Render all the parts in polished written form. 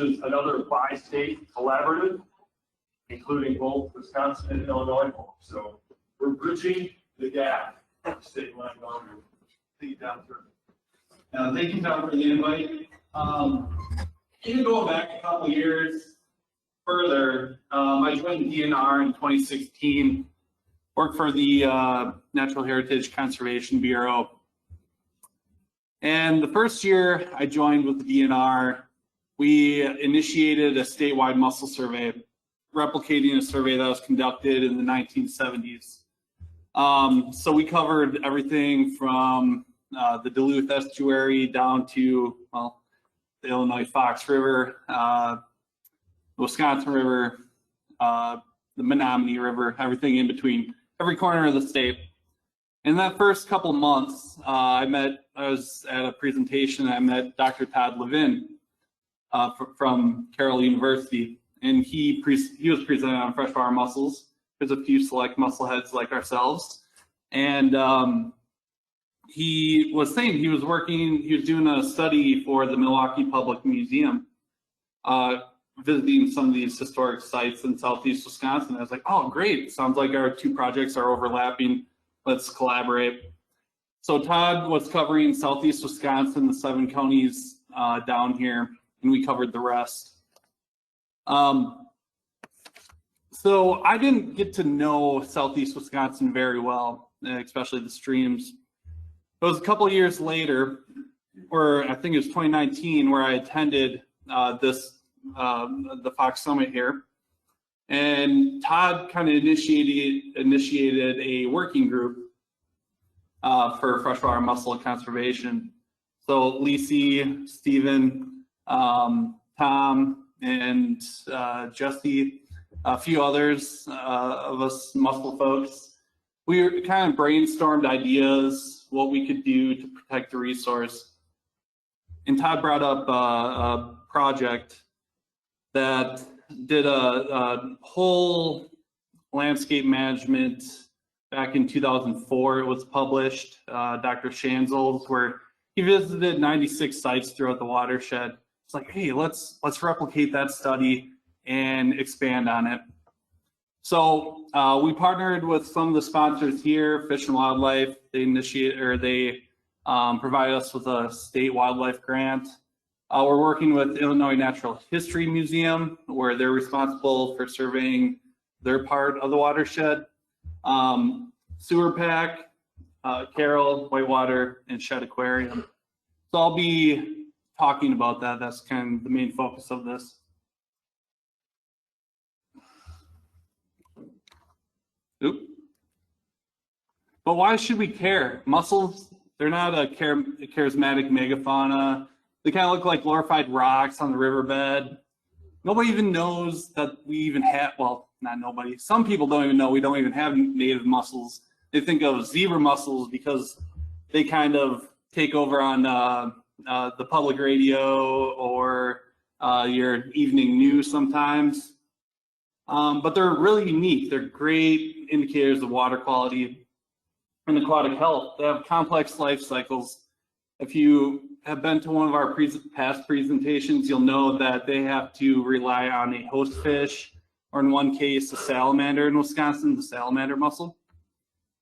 is another bi-state collaborative, including both Wisconsin and Illinois. So we're bridging the gap of statewide boundary. Thank you, Tom. Thank you, Tom, for the invite. Even going back a couple years further, I joined DNR in 2016, worked for the Natural Heritage Conservation Bureau. And the first year I joined with the DNR, we initiated a statewide mussel survey, replicating a survey that was conducted in the 1970s. So we covered everything from the Duluth estuary down to, well, the Illinois Fox River, the Wisconsin River, the Menominee River, everything in between, every corner of the state. In that first couple months, I was at a presentation, I met Dr. Todd Levin from Carroll University, and he was presenting on freshwater mussels. There's a few select mussel heads like ourselves. And he was saying he was doing a study for the Milwaukee Public Museum, visiting some of these historic sites in southeast Wisconsin. I was like, oh, great. Sounds like our two projects are overlapping. Let's collaborate. So Todd was covering southeast Wisconsin, the 7 counties down here, and we covered the rest. So I didn't get to know southeast Wisconsin very well, especially the streams. It was a couple of years later, or I think it was 2019, where I attended the Fox Summit here, and Todd kind of initiated a working group for freshwater mussel conservation. So Lisi, Stephen, Tom, and Jesse, a few others of us mussel folks, we kind of brainstormed ideas, what we could do to protect the resource. And Todd brought up a project that did a whole landscape management back in 2004. It was published, Dr. Schanzel's, where he visited 96 sites throughout the watershed. It's like, hey, let's replicate that study and expand on it. So we partnered with some of the sponsors here, Fish and Wildlife. They provide us with a state wildlife grant. We're working with Illinois Natural History Museum, where they're responsible for surveying their part of the watershed. SEWRPC, Carroll, Whitewater, and Shed Aquarium. So I'll be talking about that. That's kind of the main focus of this. Oop. But why should we care? Mussels, they're not a charismatic megafauna. They kind of look like glorified rocks on the riverbed. Nobody even knows that we even have, well, not nobody. Some people don't even know we don't even have native mussels. They think of zebra mussels because they kind of take over on the public radio or your evening news sometimes. But they're really unique. They're great indicators of water quality and aquatic health. They have complex life cycles. If you have been to one of our past presentations, you'll know that they have to rely on a host fish, or in one case, a salamander in Wisconsin, the salamander mussel,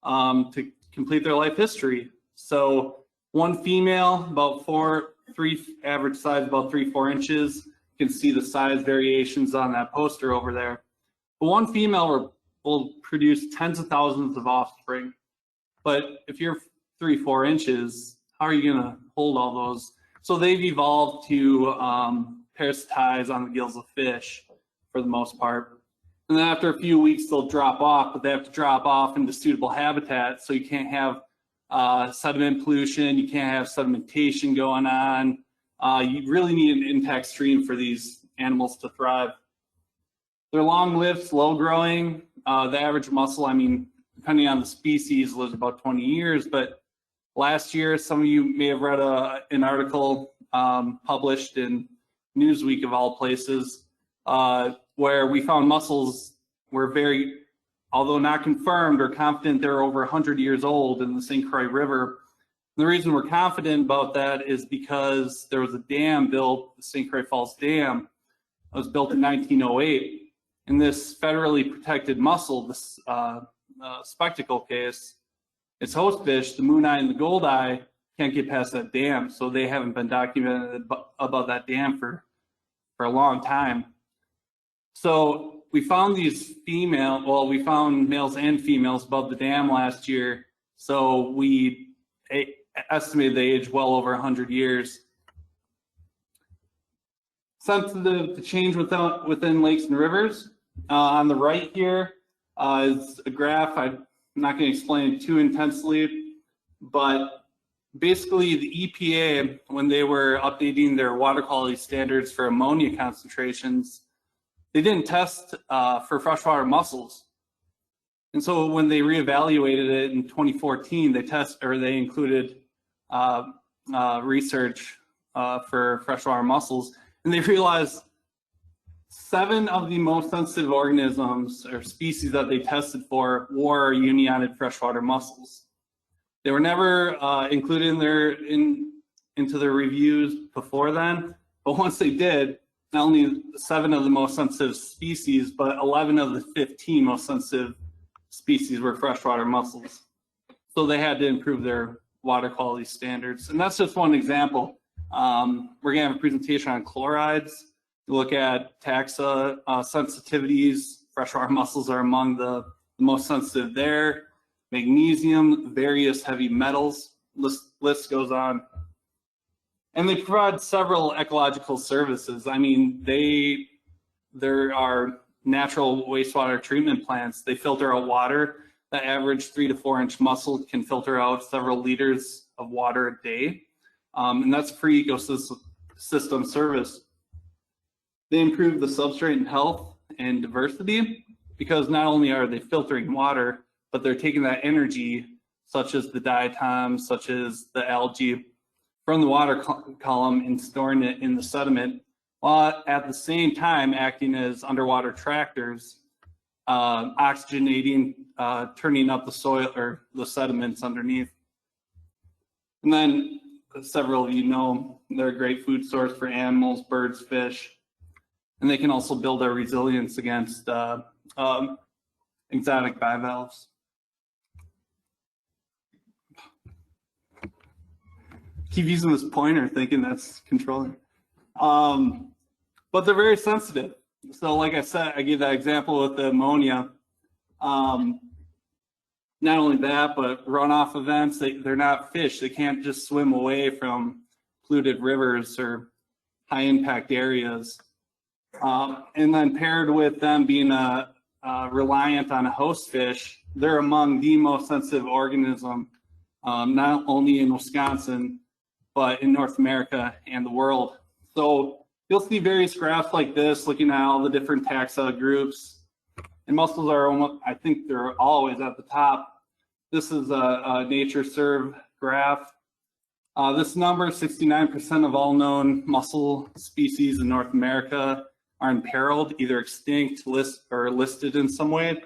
to complete their life history. So one female, average size about 3-4 inches. You can see the size variations on that poster over there. But one female will produce tens of thousands of offspring. But if you're 3-4 inches, how are you going to hold all those? So they've evolved to parasitize on the gills of fish for the most part. And then after a few weeks, they'll drop off, but they have to drop off into suitable habitat. So you can't have sediment pollution, you can't have sedimentation going on. You really need an intact stream for these animals to thrive. They're long-lived, slow-growing. The average mussel, I mean, depending on the species, lives about 20 years. But last year, some of you may have read an article published in Newsweek, of all places, where we found mussels were very, although not confirmed or confident, they're over 100 years old in the Saint Croix River. And the reason we're confident about that is because there was a dam built, the Saint Croix Falls Dam, was built in 1908. And this federally protected mussel, this spectacle case, its host fish, the moon eye and the gold eye, can't get past that dam. So they haven't been documented about that dam for a long time. So we found these we found males and females above the dam last year. So we estimated they age well over 100 years. Sensitive to change within lakes and rivers. On the right here is a graph. I'm not going to explain it too intensely, but basically the EPA, when they were updating their water quality standards for ammonia concentrations, they didn't test for freshwater mussels. And so when they reevaluated it in 2014, they included research for freshwater mussels, and they realized 7 of the most sensitive organisms or species that they tested for were unionid freshwater mussels. They were never included into their reviews before then, but once they did, not only 7 of the most sensitive species, but 11 of the 15 most sensitive species were freshwater mussels. So they had to improve their water quality standards. And that's just one example. We're gonna have a presentation on chlorides. Look at taxa sensitivities. Freshwater mussels are among the most sensitive there. Magnesium, various heavy metals, list goes on. And they provide several ecological services. I mean, there are natural wastewater treatment plants. They filter out water. The average 3 to 4 inch mussel can filter out several liters of water a day. And that's free ecosystem service. They improve the substrate health and diversity because not only are they filtering water, but they're taking that energy, such as the diatoms, such as the algae, from the water column and storing it in the sediment, while at the same time acting as underwater tractors, oxygenating, turning up the soil or the sediments underneath. And then several of you know they're a great food source for animals, birds, fish, and they can also build our resilience against exotic bivalves. Keep using this pointer thinking that's controlling. But they're very sensitive. So like I said, I gave that example with the ammonia. Not only that, but runoff events, they're not fish. They can't just swim away from polluted rivers or high impact areas. And then paired with them being reliant on a host fish, they're among the most sensitive organism, not only in Wisconsin, but in North America and the world. So you'll see various graphs like this, looking at all the different taxa groups. And mussels are almost, I think they're always at the top. This is a NatureServe graph. This number, 69% of all known mussel species in North America are imperiled, either extinct, or listed in some way.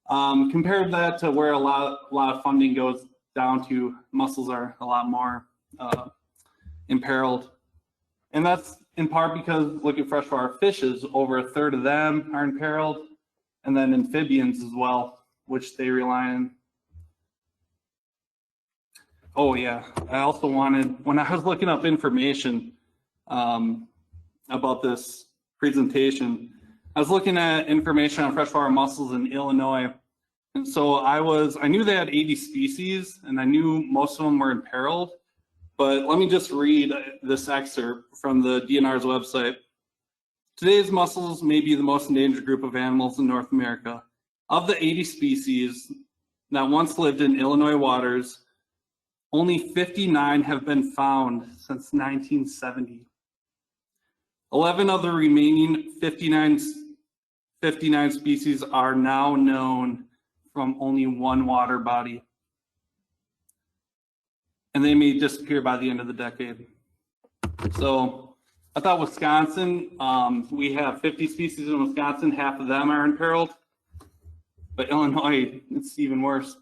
Compare that to where a lot of funding goes down to, mussels are a lot more imperiled. And that's in part because look at freshwater fishes, over 1/3 of them are imperiled, and then amphibians as well, which they rely on. Oh yeah, I also wanted, when I was looking up information about this presentation, I was looking at information on freshwater mussels in Illinois. And so I knew they had 80 species, and I knew most of them were imperiled. But let me just read this excerpt from the DNR's website. Today's mussels may be the most endangered group of animals in North America. Of the 80 species that once lived in Illinois waters, only 59 have been found since 1970. 11 of the remaining 59 species are now known from only one water body, and they may disappear by the end of the decade. So I thought Wisconsin, we have 50 species in Wisconsin, half of them are imperiled, but Illinois, it's even worse.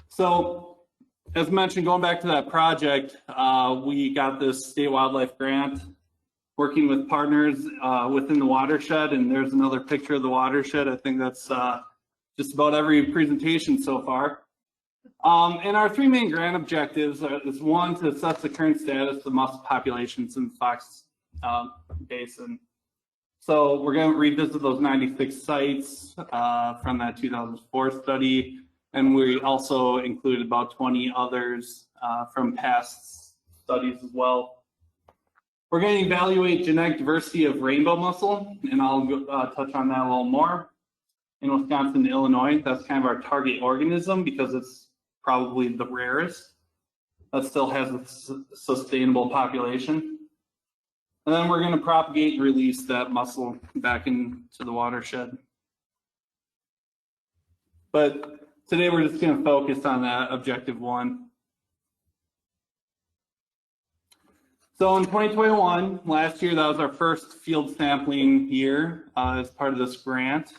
So as mentioned, going back to that project, we got this state wildlife grant working with partners within the watershed, and there's another picture of the watershed. I think that's just about every presentation so far. And our three main grant objectives is one, to assess the current status of mussel populations in the Fox Basin. So we're going to revisit those 96 sites from that 2004 study, and we also included about 20 others from past studies as well. We're going to evaluate genetic diversity of rainbow mussel, and I'll touch on that a little more. In Wisconsin and Illinois, that's kind of our target organism because it's probably the rarest that still has a sustainable population. And then we're going to propagate and release that mussel back into the watershed. But today we're just going to focus on that objective one. So in 2021, last year, that was our first field sampling year as part of this grant.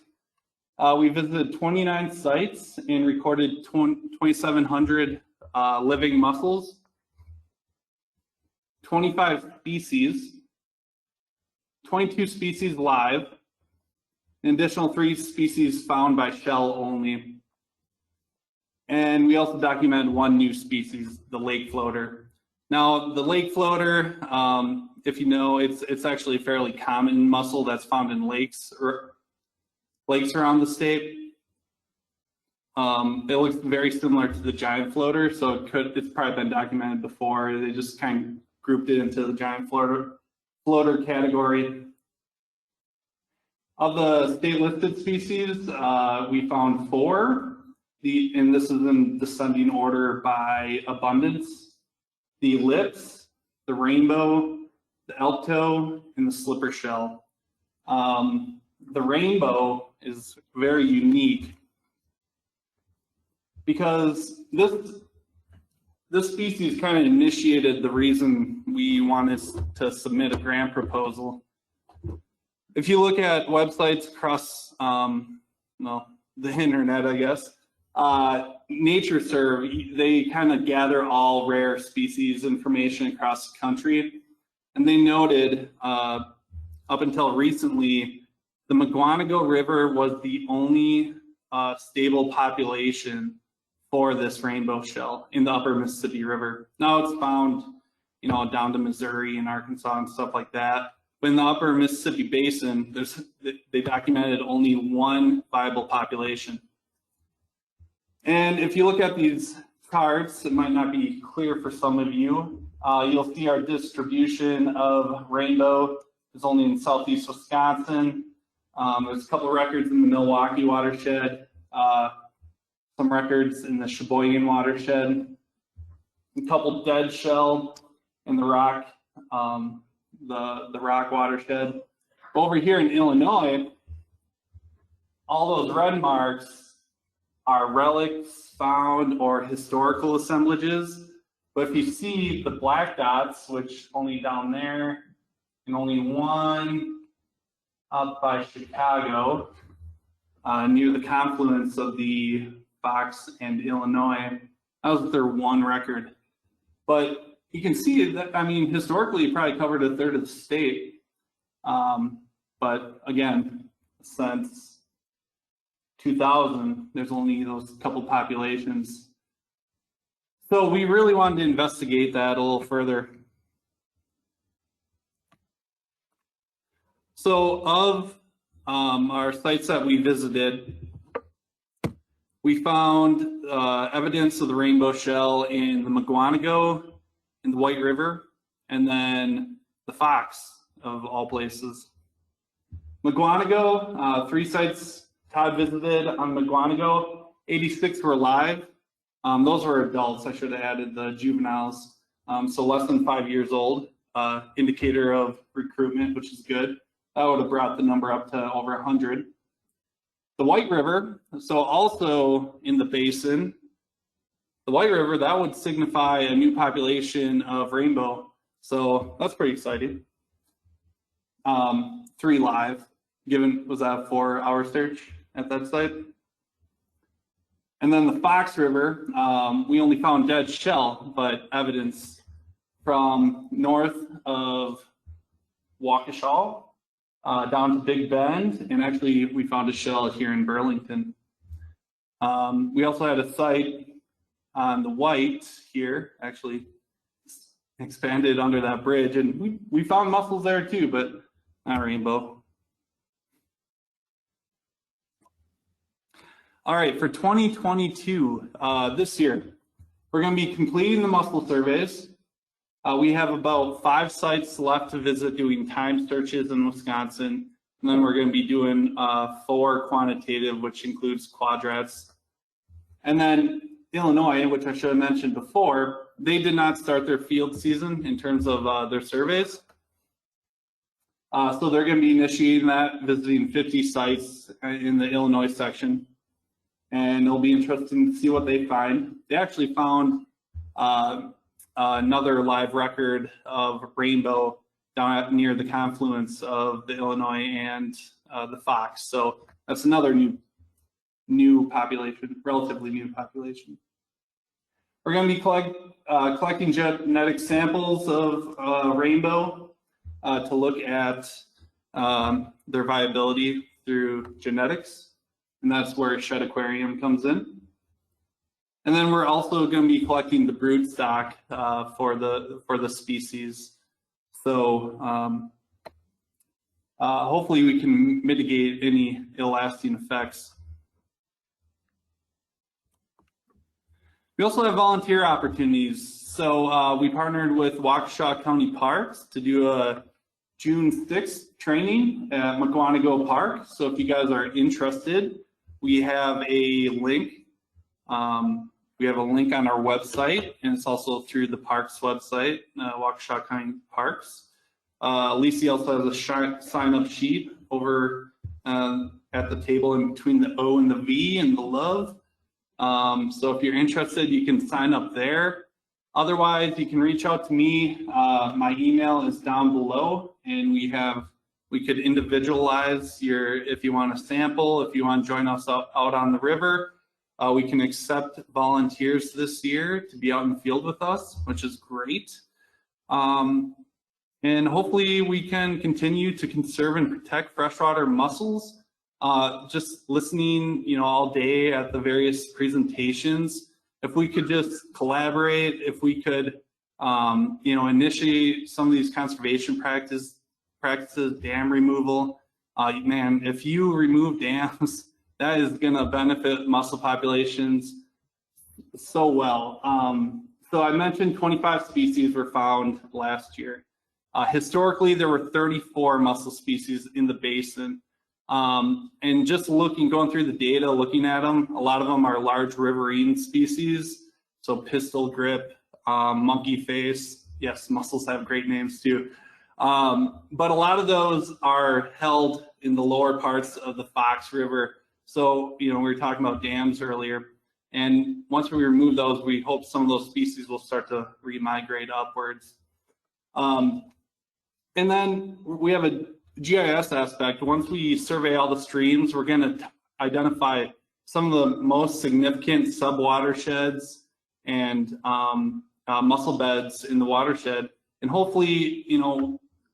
We visited 29 sites and recorded 2,700 living mussels, 25 species, 22 species live, an additional 3 species found by shell only. And we also documented 1 new species, the lake floater. Now, the lake floater, if you know, it's actually a fairly common mussel that's found in lakes around the state. It looks very similar to the giant floater, so it's probably been documented before. They just kind of grouped it into the giant floater category. Of the state listed species, we found 4, and this is in descending order by abundance: the lips, the rainbow, the elk toe, and the slipper shell. The rainbow is very unique because this species kind of initiated the reason we wanted to submit a grant proposal. If you look at websites across the internet, I guess, NatureServe, they kind of gather all rare species information across the country, and they noted up until recently, the McGuanago River was the only stable population for this rainbow shell in the upper Mississippi River. Now it's found, down to Missouri and Arkansas and stuff like that. But in the upper Mississippi Basin, they documented only 1 viable population. And if you look at these charts, it might not be clear for some of you. You'll see our distribution of rainbow is only in southeast Wisconsin. There's a couple of records in the Milwaukee watershed, some records in the Sheboygan watershed, a couple dead shell in the rock watershed. Over here in Illinois, all those red marks are relics found or historical assemblages. But if you see the black dots, which only down there, and only 1 up by Chicago, near the confluence of the Fox and Illinois, that was their 1 record. But you can see that, historically, it probably covered a third of the state. But again, since 2000, there's only those couple populations. So we really wanted to investigate that a little further. So of our sites that we visited, we found evidence of the rainbow shell in the McGuanago, in the White River, and then the Fox, of all places. McGuanago, 3 sites Todd visited on McGuanago, 86 were live. Those were adults. I should have added the juveniles. So less than 5 years old, indicator of recruitment, which is good. That would have brought the number up to over 100. The White River, so also in the basin, the White River, that would signify a new population of rainbow. So that's pretty exciting. 3 live, was that a 4-hour search at that site? And then the Fox River, we only found dead shell, but evidence from north of Waukesha down to Big Bend, and actually we found a shell here in Burlington. We also had a site on the White here, actually expanded under that bridge, and we found mussels there too, but not rainbow. All right, for 2022, this year, we're going to be completing the mussel surveys. We have about 5 sites left to visit doing time searches in Wisconsin. And then we're going to be doing 4 quantitative, which includes quadrats. And then Illinois, which I should have mentioned before, they did not start their field season in terms of their surveys. So they're going to be initiating that, visiting 50 sites in the Illinois section. And it'll be interesting to see what they find. They actually found another live record of rainbow down near the confluence of the Illinois and the Fox. So that's another new population, relatively new population. We're going to be collecting genetic samples of rainbow to look at their viability through genetics, and that's where Shed Aquarium comes in. And then we're also going to be collecting the brood stock for the species. So hopefully we can mitigate any ill-lasting effects. We also have volunteer opportunities. So we partnered with Waukesha County Parks to do a June 6th training at McGuanago Park. So if you guys are interested, we have a link. We have a link on our website, and it's also through the parks website, Waukesha County Parks. Lisi also has a sign-up sheet over at the table in between the O and the V and the love. So if you're interested, you can sign up there. Otherwise, you can reach out to me. My email is down below, and we could individualize if you want a sample, if you want to join us out on the river. We can accept volunteers this year to be out in the field with us, which is great. And hopefully we can continue to conserve and protect freshwater mussels. Just listening, all day at the various presentations. If we could just collaborate, if we could, initiate some of these conservation practices, dam removal. Man, if you remove dams, that is going to benefit mussel populations so well. So I mentioned 25 species were found last year. Historically, there were 34 mussel species in the basin. And just going through the data, looking at them, a lot of them are large riverine species. So pistol grip, monkey face. Yes, mussels have great names too. But a lot of those are held in the lower parts of the Fox River. So, we were talking about dams earlier, and once we remove those, we hope some of those species will start to remigrate upwards. And then we have a GIS aspect. Once we survey all the streams, we're going to identify some of the most significant subwatersheds and mussel beds in the watershed. And hopefully,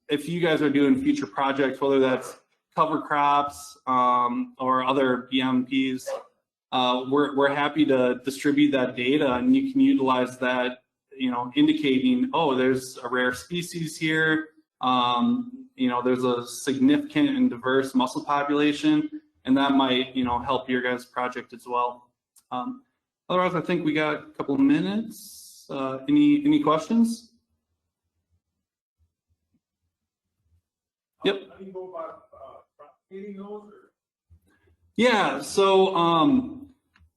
if you guys are doing future projects, whether that's cover crops or other BMPs, we're happy to distribute that data, and you can utilize that, indicating, oh, there's a rare species here, there's a significant and diverse mussel population, and that might, help your guys' project as well. Otherwise, I think we got a couple of minutes. Any questions? Yep. How do you go about propagating those? Yeah, so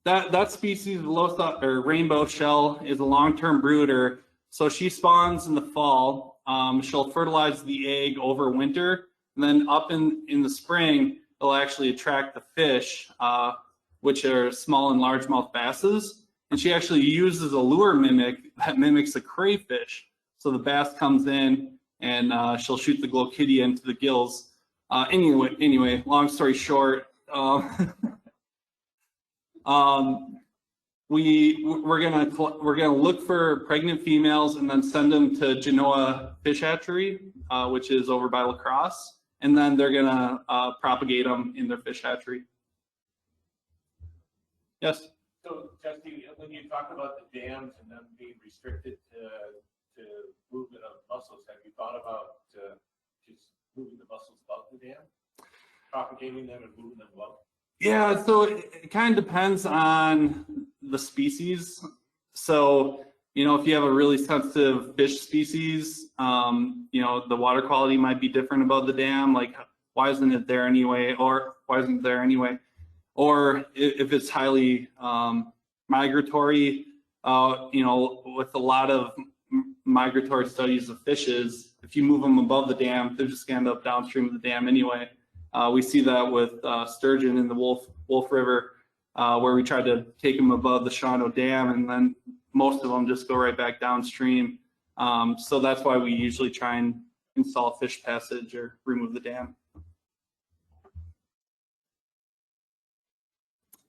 that species, Villosa, or rainbow shell, is a long-term brooder. So she spawns in the fall. She'll fertilize the egg over winter, and then up in the spring, it'll actually attract the fish, which are small and largemouth basses. And she actually uses a lure mimic that mimics a crayfish. So the bass comes in, and she'll shoot the glochidia into the gills. Anyway, long story short, we're gonna look for pregnant females and then send them to Genoa Fish Hatchery, which is over by La Crosse, and then they're gonna propagate them in their fish hatchery. Yes. So, Jesse, when you talk about the dams and them being restricted to movement of mussels, have you thought about just moving the mussels above the dam, propagating them and moving them above? Yeah, so it kind of depends on the species. So, if you have a really sensitive fish species, the water quality might be different above the dam. Like, why isn't it there anyway? Or why isn't it there anyway? Or if it's highly migratory, with a lot of migratory studies of fishes, if you move them above the dam, they're just going to end up downstream of the dam anyway. We see that with sturgeon in the Wolf River, where we tried to take them above the Shawano Dam, and then most of them just go right back downstream. So that's why we usually try and install fish passage or remove the dam.